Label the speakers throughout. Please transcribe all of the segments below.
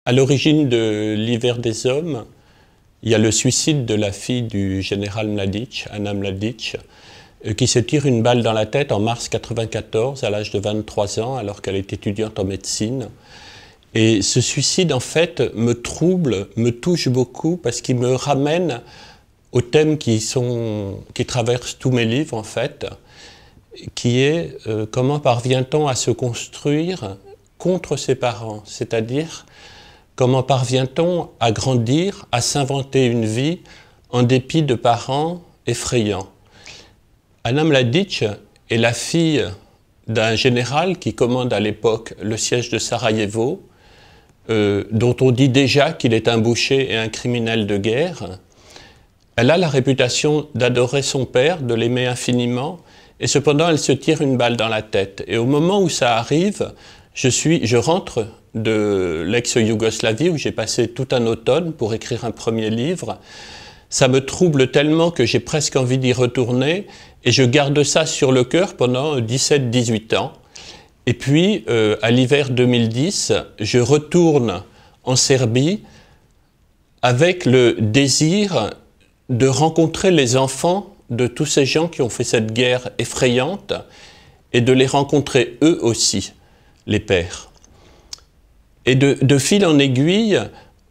Speaker 1: À l'origine de l'hiver des hommes, il y a le suicide de la fille du général Mladic, Anna Mladic, qui se tire une balle dans la tête en mars 1994, à l'âge de 23 ans, alors qu'elle est étudiante en médecine. Et ce suicide, en fait, me trouble, me touche beaucoup, parce qu'il me ramène aux thèmes qui traversent tous mes livres, en fait, qui est comment parvient-on à se construire contre ses parents, c'est-à-dire comment parvient-on à grandir, à s'inventer une vie en dépit de parents effrayants. Anna Mladic est la fille d'un général qui commande à l'époque le siège de Sarajevo, dont on dit déjà qu'il est un boucher et un criminel de guerre. Elle a la réputation d'adorer son père, de l'aimer infiniment, et cependant elle se tire une balle dans la tête. Et au moment où ça arrive, je rentre de l'ex-Yougoslavie où j'ai passé tout un automne pour écrire un premier livre. Ça me trouble tellement que j'ai presque envie d'y retourner et je garde ça sur le cœur pendant 17-18 ans. Et puis, à l'hiver 2010, je retourne en Serbie avec le désir de rencontrer les enfants de tous ces gens qui ont fait cette guerre effrayante et de les rencontrer eux aussi, les pères. Et de fil en aiguille,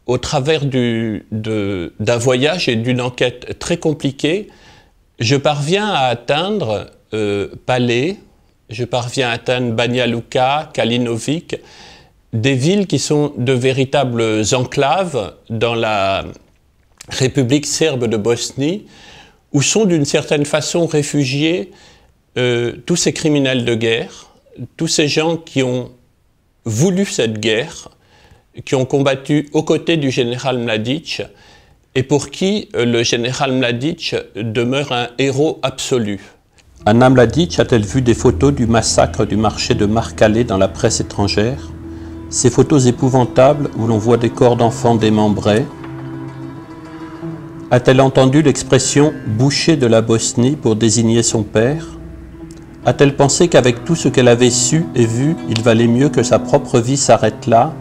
Speaker 1: au travers d'un voyage et d'une enquête très compliquée, je parviens à atteindre Palais, je parviens à atteindre Banja Luka, Kalinovic, des villes qui sont de véritables enclaves dans la République serbe de Bosnie, où sont d'une certaine façon réfugiés tous ces criminels de guerre, tous ces gens qui ont voulu cette guerre, qui ont combattu aux côtés du général Mladic, et pour qui le général Mladic demeure un héros absolu. Anna Mladic a-t-elle vu des photos du massacre du marché de Marcalé dans la presse étrangère? Ces photos épouvantables où l'on voit des corps d'enfants démembrés? A-t-elle entendu l'expression « boucher de la Bosnie » pour désigner son père? A-t-elle pensé qu'avec tout ce qu'elle avait su et vu, il valait mieux que sa propre vie s'arrête là?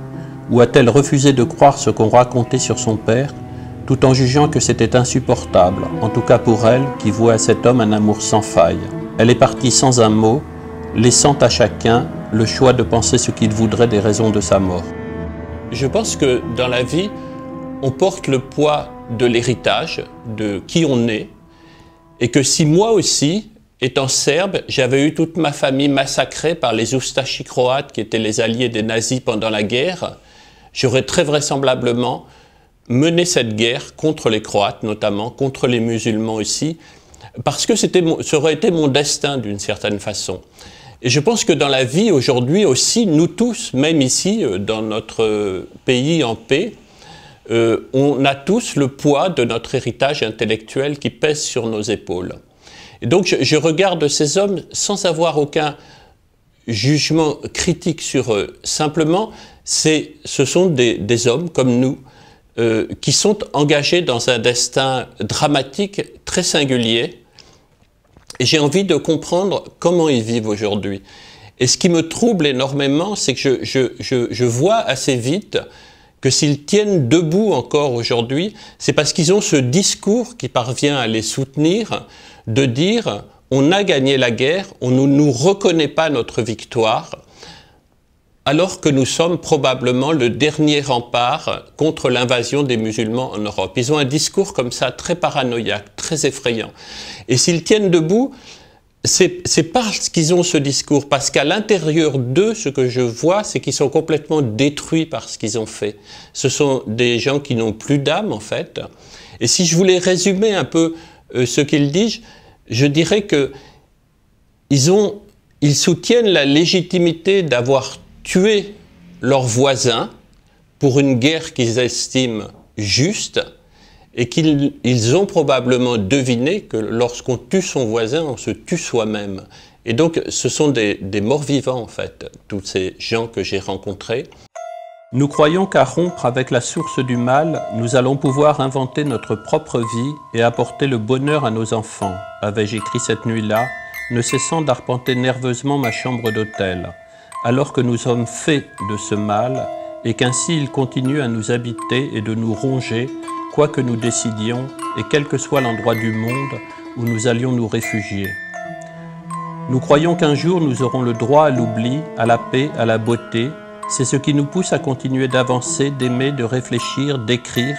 Speaker 1: Ou a-t-elle refusé de croire ce qu'on racontait sur son père, tout en jugeant que c'était insupportable, en tout cas pour elle, qui vouait à cet homme un amour sans faille? Elle est partie sans un mot, laissant à chacun le choix de penser ce qu'il voudrait des raisons de sa mort. Je pense que dans la vie, on porte le poids de l'héritage, de qui on est, et que si moi aussi, étant serbe, j'avais eu toute ma famille massacrée par les Ustashi croates qui étaient les alliés des nazis pendant la guerre, j'aurais très vraisemblablement mené cette guerre contre les Croates notamment, contre les musulmans aussi, parce que ça aurait été mon destin d'une certaine façon. Et je pense que dans la vie aujourd'hui aussi, nous tous, même ici, dans notre pays en paix, on a tous le poids de notre héritage intellectuel qui pèse sur nos épaules. Et donc je regarde ces hommes sans avoir aucun jugement critique sur eux. Simplement, ce sont des hommes comme nous qui sont engagés dans un destin dramatique très singulier. Et j'ai envie de comprendre comment ils vivent aujourd'hui. Et ce qui me trouble énormément, c'est que je vois assez vite que s'ils tiennent debout encore aujourd'hui, c'est parce qu'ils ont ce discours qui parvient à les soutenir, de dire « on a gagné la guerre, on ne nous reconnaît pas notre victoire », alors que nous sommes probablement le dernier rempart contre l'invasion des musulmans en Europe. Ils ont un discours comme ça, très paranoïaque, très effrayant. Et s'ils tiennent debout, c'est parce qu'ils ont ce discours, parce qu'à l'intérieur d'eux, ce que je vois, c'est qu'ils sont complètement détruits par ce qu'ils ont fait. Ce sont des gens qui n'ont plus d'âme, en fait. Et si je voulais résumer un peu ce qu'ils disent, je dirais qu'ils soutiennent la légitimité d'avoir tué leurs voisins pour une guerre qu'ils estiment juste, et qu'ils ont probablement deviné que lorsqu'on tue son voisin, on se tue soi-même. Et donc, ce sont des morts vivants, en fait, tous ces gens que j'ai rencontrés. Nous croyons qu'à rompre avec la source du mal, nous allons pouvoir inventer notre propre vie et apporter le bonheur à nos enfants, avais-je écrit cette nuit-là, ne cessant d'arpenter nerveusement ma chambre d'hôtel, alors que nous sommes faits de ce mal et qu'ainsi il continue à nous habiter et de nous ronger, quoi que nous décidions et quel que soit l'endroit du monde où nous allions nous réfugier. Nous croyons qu'un jour nous aurons le droit à l'oubli, à la paix, à la beauté. C'est ce qui nous pousse à continuer d'avancer, d'aimer, de réfléchir, d'écrire,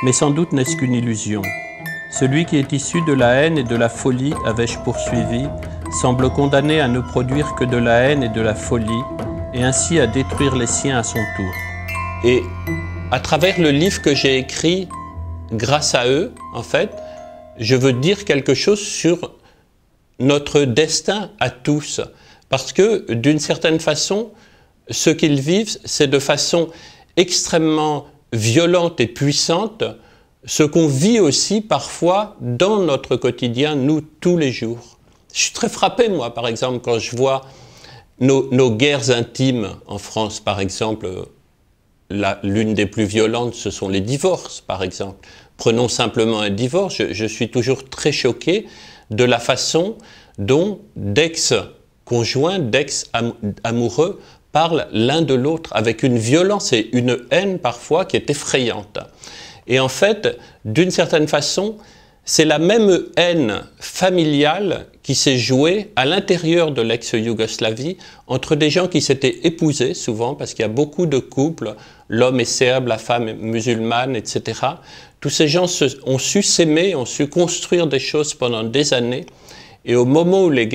Speaker 1: mais sans doute n'est-ce qu'une illusion. Celui qui est issu de la haine et de la folie, avais-je poursuivi, semble condamné à ne produire que de la haine et de la folie, et ainsi à détruire les siens à son tour. Et à travers le livre que j'ai écrit, grâce à eux, en fait, je veux dire quelque chose sur notre destin à tous. Parce que, d'une certaine façon, ce qu'ils vivent, c'est de façon extrêmement violente et puissante, ce qu'on vit aussi parfois dans notre quotidien, nous, tous les jours. Je suis très frappé, moi, par exemple, quand je vois nos guerres intimes en France, par exemple. L'une des plus violentes, ce sont les divorces, par exemple. Prenons simplement un divorce, je suis toujours très choqué de la façon dont d'ex-conjoints, d'ex-amoureux parlent l'un de l'autre avec une violence et une haine parfois qui est effrayante. Et en fait, d'une certaine façon, c'est la même haine familiale qui s'est jouée à l'intérieur de l'ex-Yougoslavie entre des gens qui s'étaient épousés souvent, parce qu'il y a beaucoup de couples, l'homme est serbe, la femme est musulmane, etc. Tous ces gens ont su s'aimer, ont su construire des choses pendant des années, et au moment où la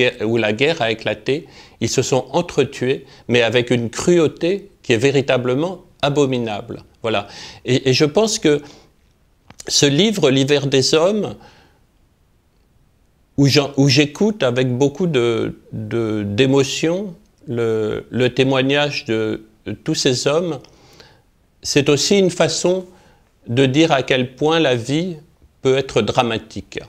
Speaker 1: guerre a éclaté, ils se sont entretués, mais avec une cruauté qui est véritablement abominable. Voilà. Et je pense que ce livre, L'hiver des hommes, où j'écoute avec beaucoup d'émotion le témoignage de tous ces hommes, c'est aussi une façon de dire à quel point la vie peut être dramatique.